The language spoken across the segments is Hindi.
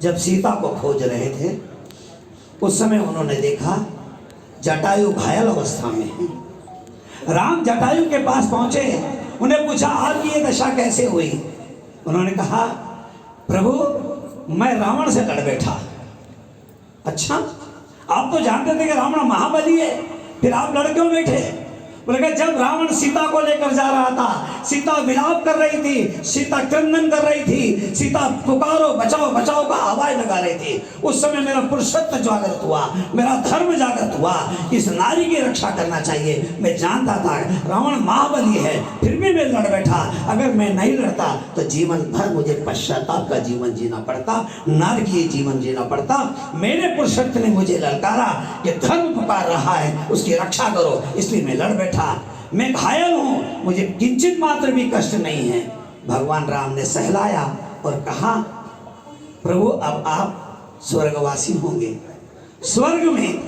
जब सीता को खोज रहे थे उस समय उन्होंने देखा जटायु घायल अवस्था में है। राम जटायु के पास पहुंचे, उन्हें पूछा आपकी ये दशा कैसे हुई। उन्होंने कहा प्रभु मैं रावण से लड़ बैठा। अच्छा, आप तो जानते थे कि रावण महाबली है, फिर आप लड़ क्यों बैठे? बोले जब रावण सीता को लेकर जा रहा था, सीता विलाप कर रही थी, सीता क्रंदन कर रही थी, सीता पुकारो बचाओ बचाओ का आवाज लगा रही थी, उस समय मेरा पुरुषत्व जागृत हुआ, मेरा धर्म जागृत हुआ, इस नारी की रक्षा करना चाहिए। मैं जानता था रावण महाबली है, फिर भी मैं लड़ बैठा। अगर मैं नहीं लड़ता तो जीवन भर मुझे पश्चाताप का जीवन जीना पड़ता, नारकीय जीवन जीना पड़ता। मेरे पुरुषत्व ने मुझे ललकारा कि धर्म पुकार रहा है, उसकी रक्षा करो, इसलिए मैं लड़ बैठा। मैं घायल हूं, मुझे किंचित मात्र भी कष्ट नहीं है। भगवान राम ने सहलाया और कहा प्रभु अब आप स्वर्गवासी होंगे, स्वर्ग में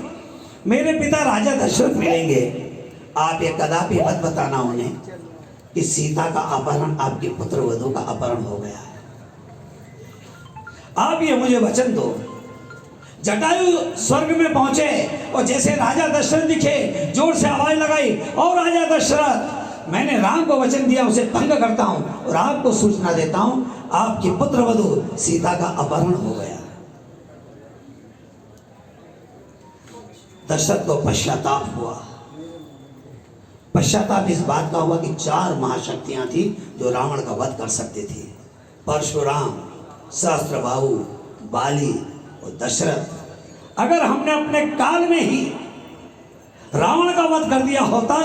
मेरे पिता राजा दशरथ मिलेंगे। आप ये कदापि मत बताना उन्हें कि सीता का अपहरण आपके पुत्र वधू का अपहरण हो गया है। आप ये मुझे वचन दो। जटायु स्वर्ग में पहुंचे और जैसे राजा दशरथ दिखे, जोर से आवाज लगाई और राजा दशरथ मैंने राम को वचन दिया उसे भंग करता हूं और आपको सूचना देता हूं आपकी पुत्र वधू सीता का अपहरण हो गया। दशरथ को पश्चाताप हुआ। पश्चाताप इस बात का हुआ कि 4 महाशक्तियां थी जो रावण का वध कर सकते थे, परशुराम, सहस्त्रबाहु, बाली और दशरथ। अगर हमने अपने काल में ही रावण का वध कर दिया होता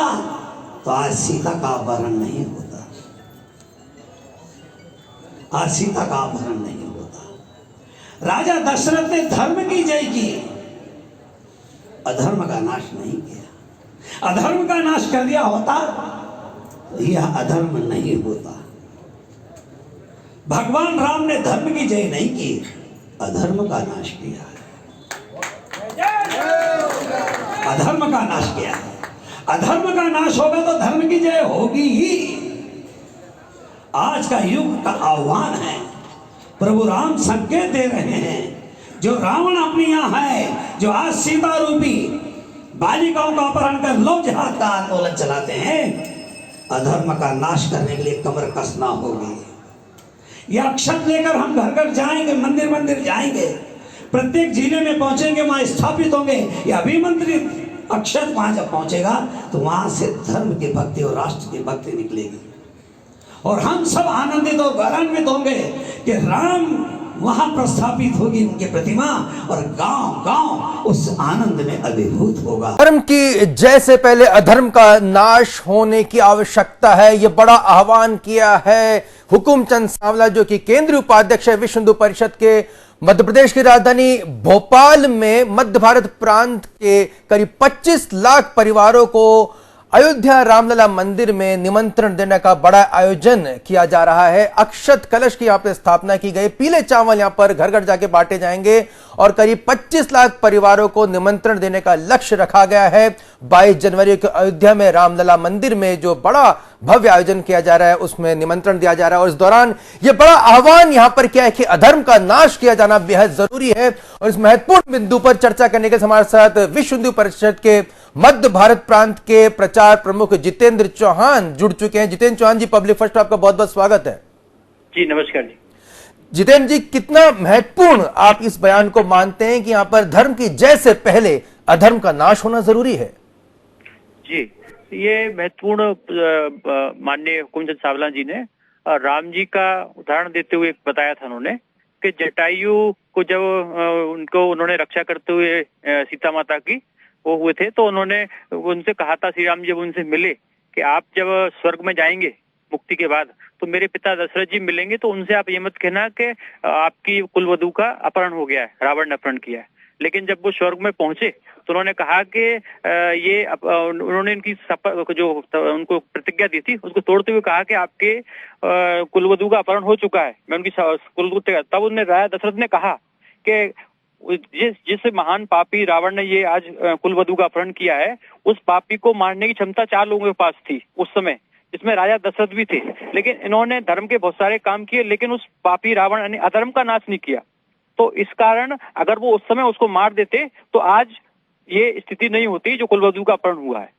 तो आज सीता का अपहरण नहीं होता, आज सीता का अपहरण नहीं होता। राजा दशरथ ने धर्म की जय की, अधर्म का नाश नहीं किया। अधर्म का नाश कर दिया होता तो यह अधर्म नहीं होता। भगवान राम ने धर्म की जय नहीं की, अधर्म का नाश किया है, अधर्म का नाश किया है। अधर्म का नाश होगा तो धर्म की जय होगी ही। आज का युग का आह्वान है, प्रभु राम संकेत दे रहे हैं। जो रावण अपने यहाँ है, जो आज सीता रूपी बालिकाओं का अपहरण कर लव जिहाद का आंदोलन चलाते हैं, अधर्म का नाश करने के लिए कमर कसना होगी। यह अक्षत लेकर हम घर घर जाएंगे, मंदिर मंदिर जाएंगे, प्रत्येक जिले में पहुंचेंगे, वहां स्थापित होंगे। यह अभिमंत्रित अक्षत वहां जब पहुंचेगा तो वहां से धर्म की भक्ति और राष्ट्र की भक्ति निकलेगी और हम सब आनंदित और गौरवान्वित होंगे कि राम वहां प्रस्थापित होगी उनकी प्रतिमा और गांव गांव उस आनंद में अभिभूत होगा। धर्म की जय से पहले अधर्म का नाश होने की आवश्यकता है, यह बड़ा आह्वान किया है हुकुमचंद सांवला, जो कि केंद्रीय उपाध्यक्ष है विश्व हिंदू परिषद के। मध्य प्रदेश की राजधानी भोपाल में मध्य भारत प्रांत के करीब 25 लाख परिवारों को अयोध्या रामलला मंदिर में निमंत्रण देने का बड़ा आयोजन किया जा रहा है। अक्षत कलश की यहां पर स्थापना की गई, पीले चावल यहां पर घर घर जाके बांटे जाएंगे और करीब 25 लाख परिवारों को निमंत्रण देने का लक्ष्य रखा गया है। 22 जनवरी को अयोध्या में रामलला मंदिर में जो बड़ा भव्य आयोजन किया जा रहा है उसमें निमंत्रण दिया जा रहा है और इस दौरान यह बड़ा आह्वान यहां पर क्या है कि अधर्म का नाश किया जाना बेहद जरूरी है। और इस महत्वपूर्ण बिंदु पर चर्चा करने के हमारे साथ विश्व हिंदू परिषद के मध्य भारत प्रांत के प्रचार प्रमुख जितेंद्र चौहान जुड़ चुके हैं। जितेंद्र चौहान जी, पब्लिक फर्स्ट आपका बहुत बहुत स्वागत है। जी नमस्कार जी। जितेंद्र जी, कितना महत्वपूर्ण आप इस बयान को मानते हैं कि यहाँ पर धर्म की जय से पहले अधर्म का नाश होना जरूरी है? जी, ये महत्वपूर्ण माननीय हुकुमचंद सांवला जी ने राम जी का उदाहरण देते हुए बताया था उन्होंने कि जटायु को जब उन्होंने रक्षा करते हुए सीता माता की वो हुए थे तो उन्होंने उनसे कहा था, श्री राम जब उनसे मिले कि आप जब स्वर्ग में जाएंगे मुक्ति के बाद तो मेरे पिता दशरथ जी मिलेंगे तो उनसे आप ये मत कहना कि आपकी कुलवधू का अपहरण हो गया है, रावण ने अपहरण किया है। लेकिन जब वो स्वर्ग में पहुंचे तो उन्होंने कहा कि उन्होंने इनकी जो उनको प्रतिज्ञा दी थी उसको तोड़ते हुए कहा कि आपके कुलवधू का अपहरण हो चुका है, मैं उनकी कुलवधू। तब उन्होंने राजा दशरथ ने कहा कि जिस महान पापी रावण ने ये आज कुलवधू का अपहरण किया है, उस पापी को मारने की क्षमता 4 लोगों के पास थी उस समय, जिसमें राजा दशरथ भी थे। लेकिन इन्होंने धर्म के बहुत सारे काम किए लेकिन उस पापी रावण यानी अधर्म का नाश नहीं किया। तो इस कारण अगर वो उस समय उसको मार देते तो आज ये स्थिति नहीं होती जो कुलवधु का अपहरण हुआ है।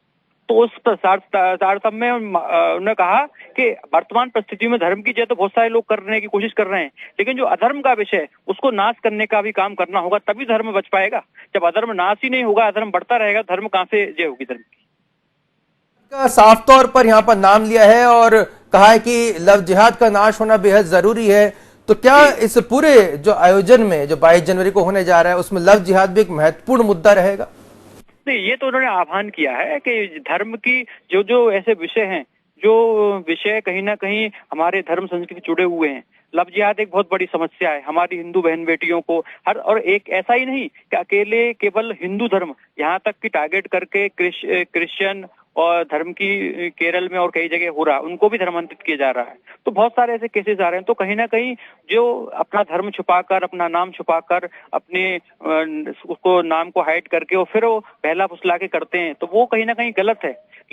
तो उस तारतम्य में उन्होंने कहा कि वर्तमान परिस्थिति में धर्म की जय तो बहुत सारे लोग करने की कोशिश कर रहे हैं, लेकिन जो अधर्म का विषय है उसको नाश करने का भी काम करना होगा, तभी धर्म बच पाएगा। जब अधर्म नाश ही नहीं होगा, अधर्म बढ़ता रहेगा, धर्म कहां से जय होगी धर्म की। का साफ तौर पर यहाँ पर नाम लिया है और कहा है कि लव जिहाद का नाश होना बेहद जरूरी है। तो क्या इस पूरे जो आयोजन में जो 22 जनवरी को होने जा रहा है उसमें लव जिहाद भी एक महत्वपूर्ण मुद्दा रहेगा? नहीं, ये तो उन्होंने आह्वान किया है कि धर्म की जो जो ऐसे विषय हैं, जो विषय कहीं ना कहीं हमारे धर्म संस्कृति जुड़े हुए हैं। लव जिहाद एक बहुत बड़ी समस्या है हमारी हिंदू बहन बेटियों को, हर और एक ऐसा ही नहीं कि अकेले केवल हिंदू धर्म, यहाँ तक कि टारगेट करके क्रिश्चियन और धर्म की केरल में और कई जगह हो रहा है, उनको भी धर्मांतरित किया जा रहा है। तो बहुत सारे ऐसे केसेस आ रहे हैं। तो कहीं ना कहीं जो अपना धर्म छुपाकर, अपना नाम छुपाकर, अपने उसको नाम को हाइड करके और फिर वो बहला फुसला के करते हैं, तो वो कहीं ना कहीं गलत है,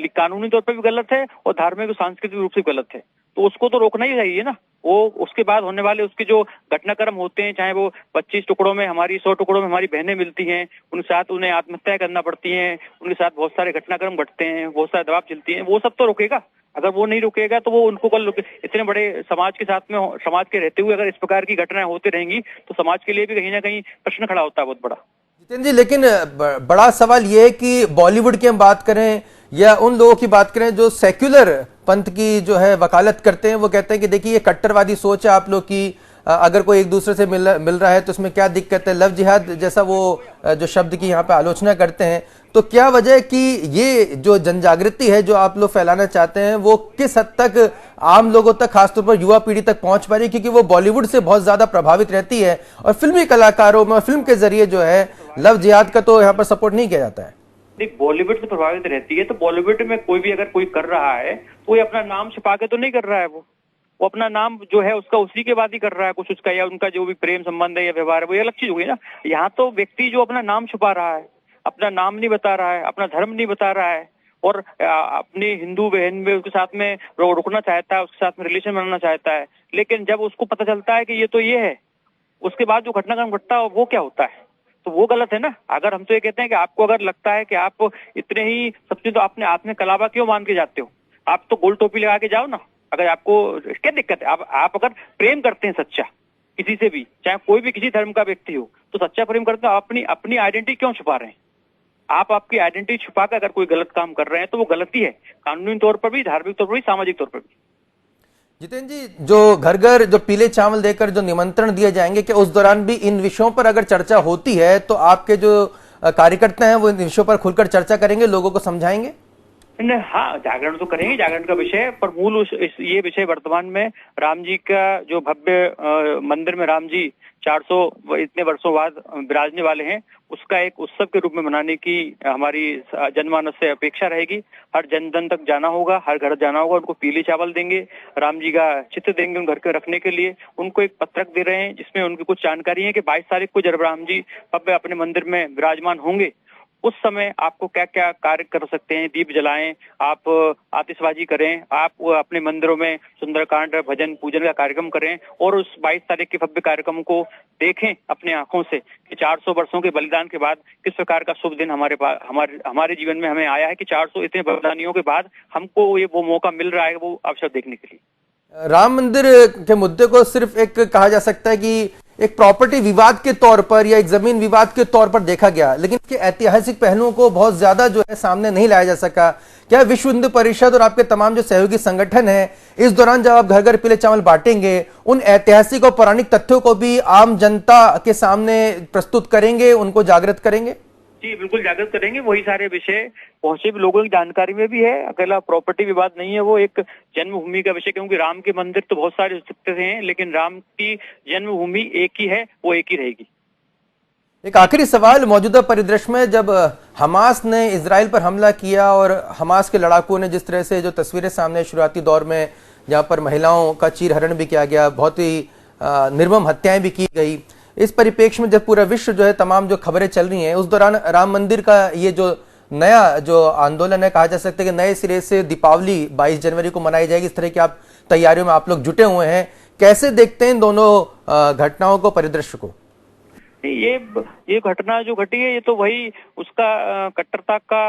कानूनी तौर पर भी गलत है और धार्मिक और सांस्कृतिक रूप से गलत है। तो उसको तो रोकना ही चाहिए ना। वो उसके बाद होने वाले उसके जो घटनाक्रम होते हैं, चाहे वो 25 टुकड़ों में हमारी 100 टुकड़ों में हमारी बहनें मिलती हैं, उनके साथ उन्हें आत्महत्या करना पड़ती है, उनके साथ बहुत सारे घटनाक्रम घटते हैं, बहुत सारे दबाव चलती हैं, वो सब तो रुकेगा। अगर वो नहीं रुकेगा तो वो उनको कल इतने बड़े समाज के साथ में, समाज के रहते हुए अगर इस प्रकार की घटनाएं होती रहेंगी तो समाज के लिए भी कहीं ना कहीं प्रश्न खड़ा होता है बहुत बड़ा। जितेंद्र जी, लेकिन बड़ा सवाल ये है कि बॉलीवुड की हम बात करें या उन लोगों की बात करें जो सेक्युलर पंथ की जो है वकालत करते हैं, वो कहते हैं कि देखिए ये कट्टरवादी सोच है आप लोग की, अगर कोई एक दूसरे से मिल रहा है तो उसमें क्या दिक्कत है। लव जिहाद जैसा वो जो शब्द की यहाँ पे आलोचना करते हैं, तो क्या वजह है कि ये जो जनजागृति है जो आप लोग फैलाना चाहते हैं वो किस हद तक आम लोगों तक, खासतौर पर युवा पीढ़ी तक पहुंच पा रही है, क्योंकि वो बॉलीवुड से बहुत ज्यादा प्रभावित रहती है और फिल्मी कलाकारों में फिल्म के जरिए जो है लव जिहाद का तो यहाँ पर सपोर्ट नहीं किया जाता है। देख, बॉलीवुड से प्रभावित रहती है तो बॉलीवुड में कोई भी अगर कोई कर रहा है तो वो अपना नाम छिपा के तो नहीं कर रहा है, वो अपना नाम जो है उसका उसी के बाद ही कर रहा है कुछ उसका, या उनका जो भी प्रेम संबंध है या व्यवहार है वो अलग चीज होगी ना। यहाँ तो व्यक्ति जो अपना नाम छुपा रहा है, अपना नाम नहीं बता रहा है, अपना धर्म नहीं बता रहा है और अपनी हिंदू बहन में उसके साथ में रुकना चाहता है, उसके साथ में रिलेशन बनाना चाहता है, लेकिन जब उसको पता चलता है कि ये तो ये है, उसके बाद जो घटनाक्रम घटता है वो क्या होता है, तो वो गलत है ना। अगर हम तो ये कहते हैं कि आपको अगर लगता है कि आप इतने ही सबसे, तो अपने हाथ में कलावा क्यों मान के जाते हो? आप तो गोल टोपी लगा के जाओ ना। अगर आपको क्या दिक्कत है, आप अगर प्रेम करते हैं सच्चा किसी से भी, चाहे कोई भी किसी धर्म का व्यक्ति हो, तो सच्चा प्रेम करते हो, अपनी आइडेंटिटी क्यों छुपा रहे हैं? आपकी आइडेंटिटी छुपाकर अगर कोई गलत काम कर रहे हैं तो वो गलती है, कानूनी तौर पर भी, धार्मिक तौर पर भी, सामाजिक तौर पर भी। जितेंद्र जी, जो घर घर जो पीले चावल देकर जो निमंत्रण दिए जाएंगे, क्या उस दौरान भी इन विषयों पर अगर चर्चा होती है तो आपके जो कार्यकर्ता हैं वो इन विषयों पर खुलकर चर्चा करेंगे, लोगों को समझाएंगे? हाँ, जागरण तो करेंगे, जागरण का विषय पर मूल ये विषय वर्तमान में राम जी का जो भव्य मंदिर में राम जी 400 इतने वर्षों बाद विराजने वाले हैं, उसका एक उत्सव के रूप में मनाने की हमारी जनमानस से अपेक्षा रहेगी। हर जन जन तक जाना होगा, हर घर जाना होगा, उनको पीले चावल देंगे, राम जी का चित्र देंगे उन घर के रखने के लिए, उनको एक पत्रक दे रहे हैं जिसमें उनकी कुछ जानकारी है कि 22 तारीख को जब राम जी भव्य अपने मंदिर में विराजमान होंगे उस समय आपको क्या क्या कार्य कर सकते हैं। दीप जलाएं, आप आतिशबाजी करें, आप अपने मंदिरों में सुंदरकांड, भजन, पूजन का कार्यक्रम करें और उस 22 तारीख के भव्य कार्यक्रम को देखें अपने आंखों से कि 400 वर्षों के बलिदान के बाद किस प्रकार का शुभ दिन हमारे पास हमारे जीवन में हमें आया है कि 400 इतने बलिदानियों के बाद हमको ये वो मौका मिल रहा है वो अवसर देखने के लिए। राम मंदिर के मुद्दे को सिर्फ एक कहा जा सकता है कि एक प्रॉपर्टी विवाद के तौर पर या एक जमीन विवाद के तौर पर देखा गया, लेकिन इसके ऐतिहासिक पहलुओं को बहुत ज्यादा जो है सामने नहीं लाया जा सका। क्या विश्व हिंदू परिषद और आपके तमाम जो सहयोगी संगठन है इस दौरान जब आप घर घर पीले चावल बांटेंगे उन ऐतिहासिक और पौराणिक तथ्यों को भी आम जनता के सामने प्रस्तुत करेंगे, उनको जागृत करेंगे? जी बिल्कुल जागृत करेंगे, वही सारे विषय पहुंचे भी लोगों की जानकारी में भी है। अकेला प्रॉपर्टी विवाद नहीं है, वो एक जन्मभूमि का विषय, क्योंकि राम के मंदिर तो बहुत सारे सकते हैं लेकिन राम की जन्मभूमि एक ही है, वो एक ही रहेगी। एक आखिरी सवाल, मौजूदा परिदृश्य में जब हमास ने इजराइल पर हमला किया और हमास के लड़ाकों ने जिस तरह से जो तस्वीरें सामने शुरुआती दौर में जहां पर महिलाओं का चीरहरण भी किया गया, बहुत ही निर्मम हत्याएं भी की गई, इस परिप्रेक्ष्य में जब पूरा विश्व जो है तमाम जो खबरें चल रही हैं उस दौरान राम मंदिर का ये जो नया जो आंदोलन है, कहा जा सकता है कि नए सिरे से दीपावली 22 जनवरी को मनाई जाएगी, इस तरह की आप तैयारियों में आप लोग जुटे हुए हैं, कैसे देखते हैं इन दोनों घटनाओं को, परिदृश्य को? ये घटना जो घटी है ये तो वही उसका कट्टरता का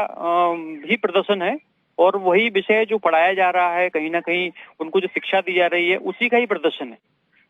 भी प्रदर्शन है और वही विषय जो पढ़ाया जा रहा है, कहीं ना कहीं उनको जो शिक्षा दी जा रही है उसी का ही प्रदर्शन है।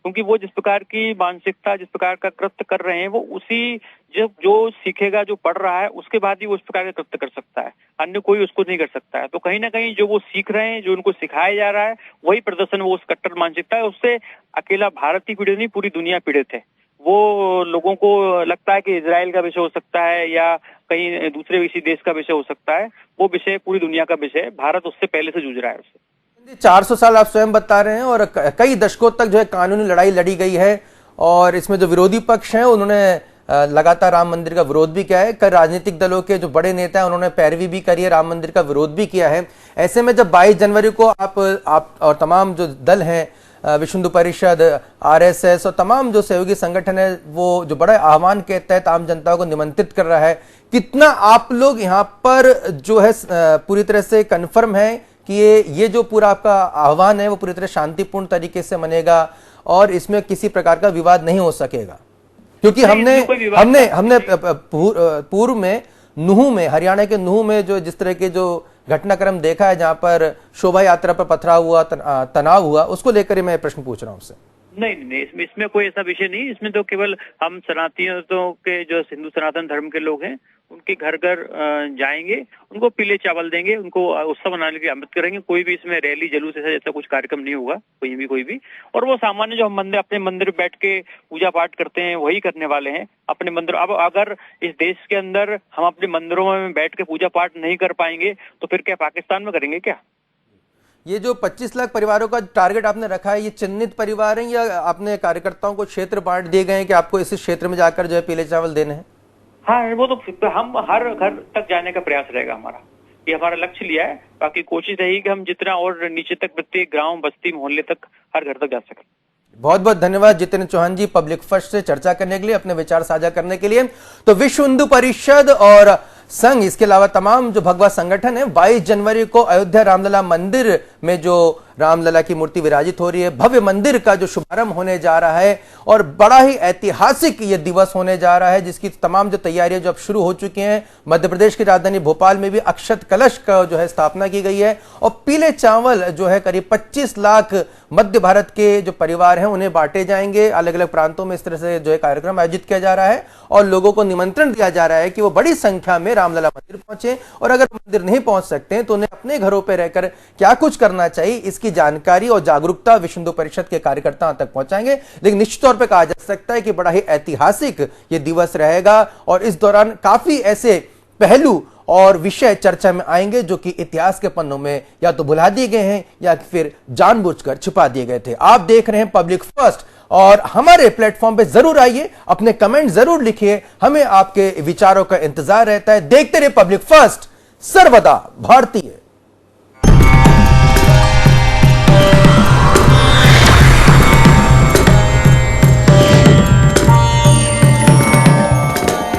क्योंकि वो जिस प्रकार की मानसिकता, जिस प्रकार का कृत्य कर रहे हैं, वो उसी जो सीखेगा, जो पढ़ रहा है, उसके बाद ही वो उस प्रकार का कृत्य कर सकता है, अन्य कोई उसको नहीं कर सकता है। तो कहीं ना कहीं जो वो सीख रहे हैं, जो उनको सिखाया जा रहा है, वही प्रदर्शन वो उस कट्टर मानसिकता है। उससे अकेला भारत ही पीड़ित नहीं, पूरी दुनिया पीड़ित है। वो लोगों को लगता है कि इजराइल का विषय हो सकता है या कहीं दूसरे किसी देश का विषय हो सकता है, वो विषय पूरी दुनिया का विषय है। भारत उससे पहले से जूझ रहा है उससे। 400 साल आप स्वयं बता रहे हैं और कई दशकों तक जो है कानूनी लड़ाई लड़ी गई है और इसमें जो विरोधी पक्ष हैं उन्होंने लगातार राम मंदिर का विरोध भी किया है। कई राजनीतिक दलों के जो बड़े नेता हैं उन्होंने पैरवी भी करी है, राम मंदिर का विरोध भी किया है। ऐसे में जब 22 जनवरी को आप और तमाम जो दल हैं, विश्व हिंदू परिषद, आरएसएस और तमाम जो सहयोगी संगठन है, वो जो बड़ा आह्वान के तहत आम जनता को निमंत्रित कर रहा है, कितना आप लोग यहाँ पर जो है पूरी तरह से कन्फर्म है कि ये जो पूरा आपका आह्वान है वो पूरी तरह शांतिपूर्ण तरीके से मनेगा और इसमें किसी प्रकार का विवाद नहीं हो सकेगा? क्योंकि हमने पूर्व में नूह में, हरियाणा के नूह में जो जिस तरह के जो घटनाक्रम देखा है, जहां पर शोभा यात्रा पर पथराव हुआ, तनाव हुआ, उसको लेकर मैं प्रश्न पूछ रहा हूं आपसे। नहीं, इसमें कोई ऐसा विषय नहीं। इसमें तो केवल हम सनातनियों के जो हिंदू सनातन धर्म के लोग हैं उनके घर घर जाएंगे, उनको पीले चावल देंगे, उनको उत्सव मनाने की आमंत्रित करेंगे। कोई भी इसमें रैली जुलूस ऐसा कुछ कार्यक्रम नहीं होगा, कोई भी। और वो सामान्य जो हम अपने मंदिर बैठ के पूजा पाठ करते हैं वही करने वाले हैं अपने मंदिर। अब अगर इस देश के अंदर हम अपने मंदिरों में बैठ के पूजा पाठ नहीं कर पाएंगे तो फिर क्या पाकिस्तान में करेंगे क्या? ये जो 25 लाख परिवारों का टारगेट आपने रखा है, ये चिन्हित परिवार हैं या आपने कार्यकर्ताओं को क्षेत्र बांट दिए गए हैं कि आपको इस क्षेत्र में जाकर जो है पीले चावल देने हैं? हाँ, वो तो हम हर घर तक जाने का प्रयास रहेगा हमारा, ये हमारा लक्ष्य लिया है। बाकी कोशिश रहेगी कि हम जितना और नीचे तक, प्रत्येक गांव, बस्ती, मोहल्ले तक, हर घर तक जा सकें। बहुत बहुत धन्यवाद जितेंद्र चौहान जी, पब्लिक फर्स्ट से चर्चा करने के लिए, अपने विचार साझा करने के लिए। तो विश्व हिंदू परिषद और संघ, इसके अलावा तमाम जो भगवा संगठन है, 22 जनवरी को अयोध्या रामलला मंदिर में जो रामलला की मूर्ति विराजित हो रही है, भव्य मंदिर का जो शुभारंभ होने जा रहा है और बड़ा ही ऐतिहासिक ये दिवस होने जा रहा है, जिसकी तमाम जो तैयारियां जो अब शुरू हो चुकी हैं। मध्य प्रदेश की राजधानी भोपाल में भी अक्षत कलश का जो है स्थापना की गई है और पीले चावल जो है करीब 25 लाख मध्य भारत के जो परिवार हैं उन्हें बांटे जाएंगे। अलग अलग प्रांतों में इस तरह से जो है कार्यक्रम आयोजित किया जा रहा है और लोगों को निमंत्रण दिया जा रहा है कि वो बड़ी संख्या में रामलला मंदिर पहुंचे और अगर मंदिर नहीं पहुंच सकते हैं तो उन्हें अपने घरों पर रहकर क्या कुछ करना चाहिए, इसकी जानकारी और जागरूकता विश्व हिंदू परिषद के कार्यकर्ताओं तक पहुंचाएंगे। लेकिन निश्चित तौर पर कहा जा सकता है कि बड़ा ही ऐतिहासिक ये दिवस रहेगा और इस दौरान काफी ऐसे पहलू और विषय चर्चा में आएंगे जो कि इतिहास के पन्नों में या तो भुला दिए गए हैं या फिर जानबूझकर छुपा दिए गए थे। आप देख रहे हैं पब्लिक फर्स्ट और हमारे प्लेटफॉर्म पे जरूर आइए, अपने कमेंट जरूर लिखिए, हमें आपके विचारों का इंतजार रहता है। देखते रहिए पब्लिक फर्स्ट, सर्वदा भारतीय।